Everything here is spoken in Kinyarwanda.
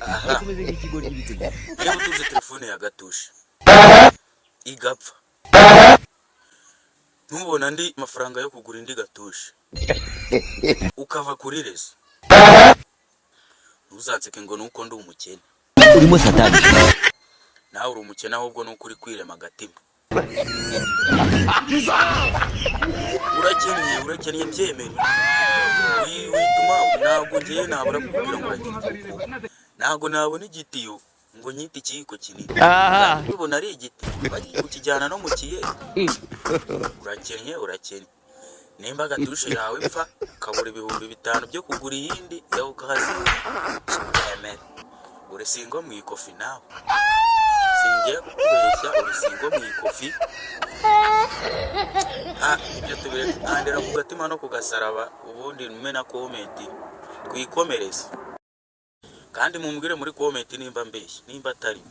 aha niba utunze telefone ya gatushe igapfa ntubona andi mafaranga yo kugura indi gatushe ukava kuri rezo ntuzanseke ngo nuko ndi umukene urimo satani nawe uri umukene ahubwo nuko uri kwirema agatima urakennye byemere wituma ntabwo ngiye nabura kukubwira ngo uragira igikuba ntabwo nabona igitiyo ngo nyite ikiyiko kinini ubona ari igiti bagiye kukijyana no mu kiye urakennye nimba gatushe yawe ipfa ukabura ibihumbi 5 byo kugura iyindi yawe ukahazi yemere uri singo mu ikofi nawe singiye kukubeshya uri singo mu ikofi ibyo tubirandira ku gatima no kugasaraba ubundi nume na komenti twikomereze kandi mumbwire muri komenti nimba mbeshye nimba atari